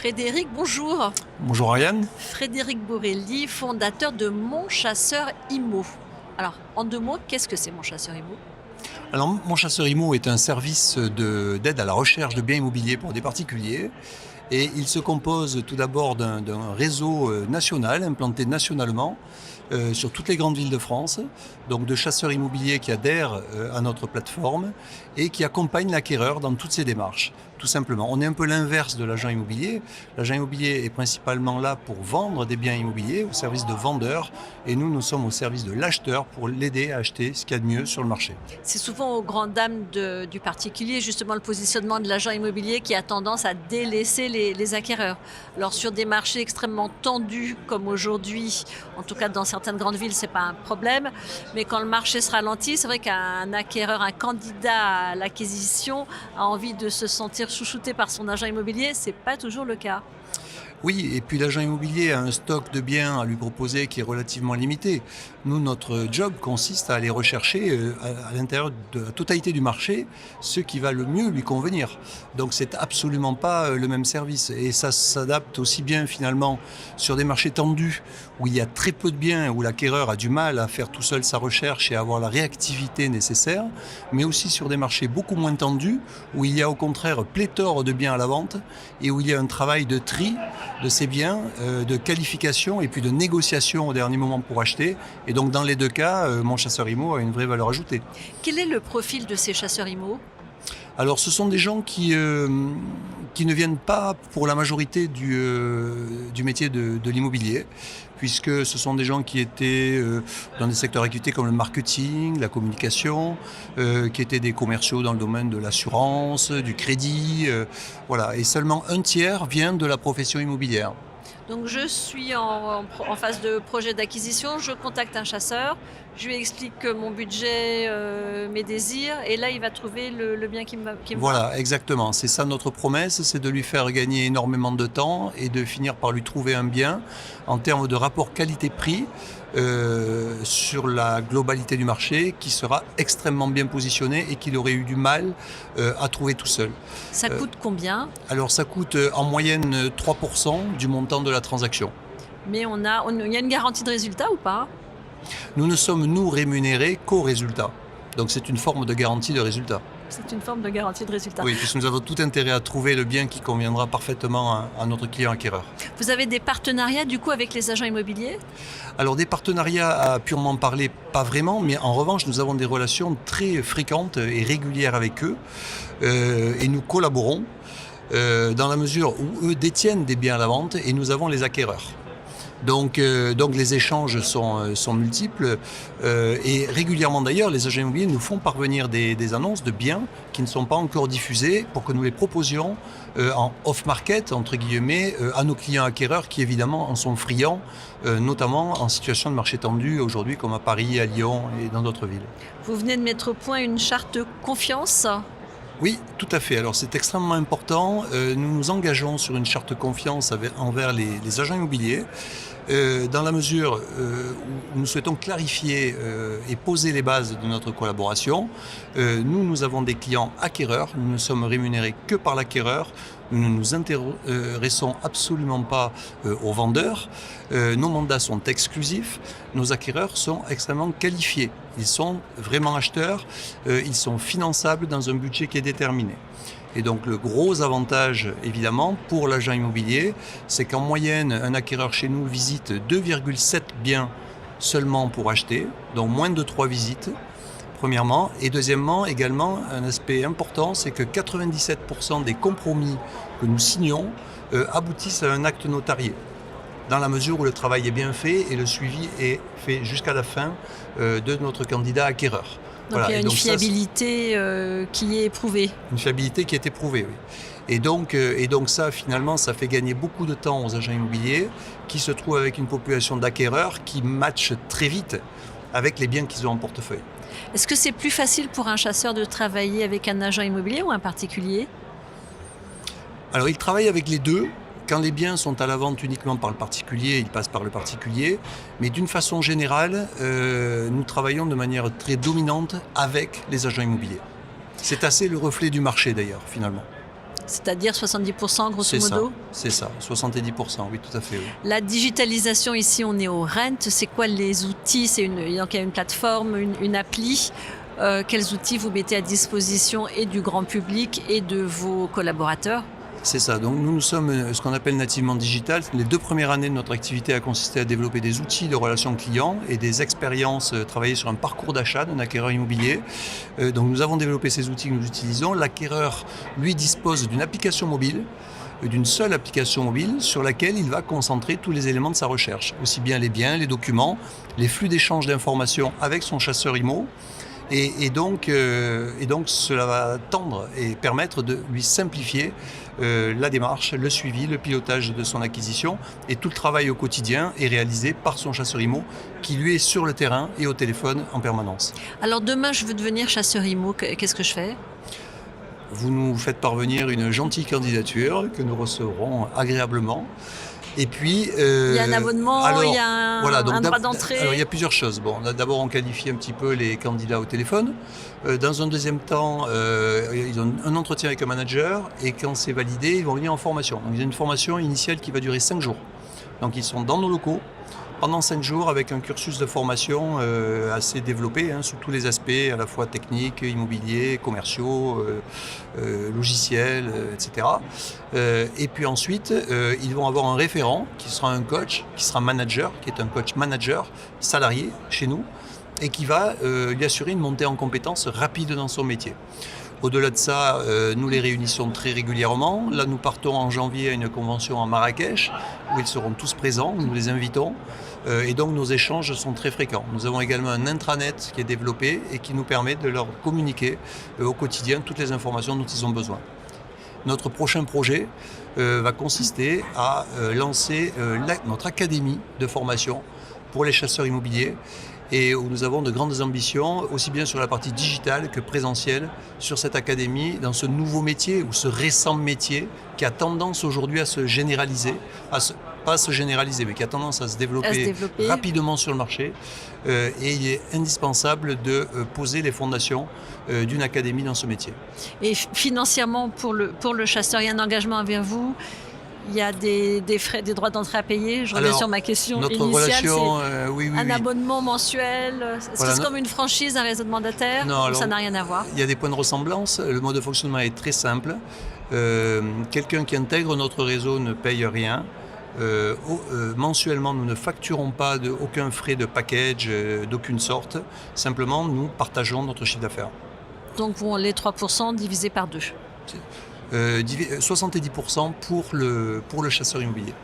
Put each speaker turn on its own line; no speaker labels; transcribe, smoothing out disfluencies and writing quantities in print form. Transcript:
Frédéric, bonjour.
Bonjour Ariane.
Frédéric Borelli, fondateur de Mon Chasseur Immo. Alors, en deux mots, qu'est-ce que c'est Mon Chasseur Immo?
Alors, Mon Chasseur Immo est un service d'aide à la recherche de biens immobiliers pour des particuliers. Et il se compose tout d'abord d'un réseau national, implanté nationalement, sur toutes les grandes villes de France, donc de chasseurs immobiliers qui adhèrent à notre plateforme et qui accompagnent l'acquéreur dans toutes ses démarches, tout simplement. On est un peu l'inverse de l'agent immobilier. L'agent immobilier est principalement là pour vendre des biens immobiliers au service de vendeurs et nous sommes au service de l'acheteur pour l'aider à acheter ce qu'il y a de mieux sur le marché.
C'est souvent aux grandes dames du particulier, justement le positionnement de l'agent immobilier qui a tendance à délaisser les acquéreurs. Alors sur des marchés extrêmement tendus comme aujourd'hui, en tout cas dans certaines grandes villes, c'est pas un problème, mais quand le marché se ralentit, c'est vrai qu'un acquéreur, un candidat à l'acquisition a envie de se sentir chouchouté par son agent immobilier, c'est pas toujours le cas.
Oui, et puis l'agent immobilier a un stock de biens à lui proposer qui est relativement limité. Nous, notre job consiste à aller rechercher à l'intérieur de la totalité du marché ce qui va le mieux lui convenir. Donc c'est absolument pas le même service. Et ça s'adapte aussi bien finalement sur des marchés tendus où il y a très peu de biens, où l'acquéreur a du mal à faire tout seul sa recherche et à avoir la réactivité nécessaire, mais aussi sur des marchés beaucoup moins tendus où il y a au contraire pléthore de biens à la vente et où il y a un travail de tri de ces biens, de qualification et puis de négociation au dernier moment pour acheter. Et donc dans les deux cas, Mon Chasseur Immo a une vraie valeur ajoutée.
Quel est le profil de ces chasseurs immo?
Alors ce sont des gens qui ne viennent pas pour la majorité du métier de l'immobilier, puisque ce sont des gens qui étaient dans des secteurs d'activité comme le marketing, la communication, qui étaient des commerciaux dans le domaine de l'assurance, du crédit, voilà. Et seulement un tiers vient de la profession immobilière.
Donc je suis en phase de projet d'acquisition, je contacte un chasseur, je lui explique mon budget, mes désirs, et là il va trouver le bien qui me va.
Voilà, exactement. C'est ça notre promesse, c'est de lui faire gagner énormément de temps et de finir par lui trouver un bien en termes de rapport qualité-prix sur la globalité du marché qui sera extrêmement bien positionné et qu'il aurait eu du mal à trouver tout seul.
Ça coûte combien?
Alors ça coûte en moyenne 3% du montant de la transaction.
Mais il y a une garantie de résultat ou pas?
Nous ne sommes, nous, rémunérés qu'au résultat. Donc c'est une forme de garantie de résultat.
C'est une forme de garantie de résultat.
Oui, puisque nous avons tout intérêt à trouver le bien qui conviendra parfaitement à notre client acquéreur.
Vous avez des partenariats du coup avec les agents immobiliers?
Alors des partenariats à purement parler, pas vraiment, mais en revanche nous avons des relations très fréquentes et régulières avec eux et nous collaborons dans la mesure où eux détiennent des biens à la vente et nous avons les acquéreurs. Donc les échanges sont multiples et régulièrement d'ailleurs les agents immobiliers nous font parvenir des annonces de biens qui ne sont pas encore diffusés pour que nous les proposions en off-market entre guillemets à nos clients acquéreurs qui évidemment en sont friands, notamment en situation de marché tendu aujourd'hui comme à Paris, à Lyon et dans d'autres villes.
Vous venez de mettre au point une charte confiance.
Oui, tout à fait. Alors c'est extrêmement important. Nous nous engageons sur une charte confiance envers les agents immobiliers dans la mesure où nous souhaitons clarifier et poser les bases de notre collaboration. Nous avons des clients acquéreurs. Nous ne sommes rémunérés que par l'acquéreur. Nous ne nous intéressons absolument pas aux vendeurs. Nos mandats sont exclusifs. Nos acquéreurs sont extrêmement qualifiés. Ils sont vraiment acheteurs. Ils sont finançables dans un budget qui est déterminé. Et donc le gros avantage évidemment pour l'agent immobilier, c'est qu'en moyenne un acquéreur chez nous visite 2,7 biens seulement pour acheter, donc moins de 3 visites. Premièrement, et deuxièmement, également, un aspect important, c'est que 97% des compromis que nous signons aboutissent à un acte notarié, dans la mesure où le travail est bien fait et le suivi est fait jusqu'à la fin de notre candidat acquéreur.
Donc voilà. Il y a une fiabilité qui est éprouvée.
Une fiabilité qui est éprouvée, oui. Et donc ça, finalement, ça fait gagner beaucoup de temps aux agents immobiliers qui se trouvent avec une population d'acquéreurs qui matchent très vite avec les biens qu'ils ont en portefeuille.
Est-ce que c'est plus facile pour un chasseur de travailler avec un agent immobilier ou un particulier?
Alors, il travaille avec les deux. Quand les biens sont à la vente uniquement par le particulier, ils passent par le particulier. Mais d'une façon générale, nous travaillons de manière très dominante avec les agents immobiliers. C'est assez le reflet du marché d'ailleurs, finalement.
C'est-à-dire 70% grosso
C'est ça,
modo?
c'est ça, 70%, oui, tout à fait. Oui.
La digitalisation ici, on est au Rent. C'est quoi les outils? Donc il y a une plateforme, une appli. Quels outils vous mettez à disposition et du grand public et de vos collaborateurs?
C'est ça. Donc nous sommes ce qu'on appelle nativement digital. Les 2 premières années de notre activité a consisté à développer des outils de relations clients et des expériences, travailler sur un parcours d'achat d'un acquéreur immobilier. Donc nous avons développé ces outils que nous utilisons. L'acquéreur, lui, dispose d'une application mobile, d'une seule application mobile sur laquelle il va concentrer tous les éléments de sa recherche, aussi bien les biens, les documents, les flux d'échange d'informations avec son chasseur IMO. Et donc cela va tendre et permettre de lui simplifier la démarche, le suivi, le pilotage de son acquisition, et tout le travail au quotidien est réalisé par son chasseur IMO qui lui est sur le terrain et au téléphone en permanence.
Alors demain, je veux devenir chasseur IMO. Qu'est-ce que je fais?
Vous nous faites parvenir une gentille candidature que nous recevrons agréablement. Et puis,
il y a un abonnement, il y a un droit d'entrée.
Alors il y a plusieurs choses. Bon, d'abord on qualifie un petit peu les candidats au téléphone. Dans un deuxième temps, ils ont un entretien avec un manager et quand c'est validé, ils vont venir en formation. Donc il y a une formation initiale qui va durer 5 jours. Donc ils sont dans nos locaux pendant 5 jours avec un cursus de formation assez développé sous tous les aspects, à la fois techniques, immobiliers, commerciaux, logiciels, etc. Et puis ensuite, ils vont avoir un référent qui sera un coach, qui sera manager, qui est un coach manager salarié chez nous et qui va lui assurer une montée en compétences rapide dans son métier. Au-delà de ça, nous les réunissons très régulièrement. Là, nous partons en janvier à une convention à Marrakech où ils seront tous présents, nous les invitons. Et donc nos échanges sont très fréquents. Nous avons également un intranet qui est développé et qui nous permet de leur communiquer au quotidien toutes les informations dont ils ont besoin. Notre prochain projet va consister à lancer notre académie de formation pour les chasseurs immobiliers et où nous avons de grandes ambitions, aussi bien sur la partie digitale que présentielle, sur cette académie, dans ce nouveau métier ou ce récent métier qui a tendance aujourd'hui à se généraliser, pas à se généraliser, mais qui a tendance à se développer rapidement sur le marché. Et il est indispensable de poser les fondations d'une académie dans ce métier.
Et financièrement, pour le chasseur, il y a un engagement envers vous? Il y a des frais, des droits d'entrée à payer? Je reviens sur ma question initiale.
Oui,
un abonnement mensuel? Est-ce que c'est comme une franchise, un réseau de mandataires?
Non, alors,
ça n'a rien à voir?
Il y a des points de ressemblance. Le mode de fonctionnement est très simple. Quelqu'un qui intègre notre réseau ne paye rien. Mensuellement, nous ne facturons pas aucun frais de package d'aucune sorte. Simplement, nous partageons notre chiffre d'affaires.
Donc les 3% divisés par 2.
70% pour le chasseur immobilier.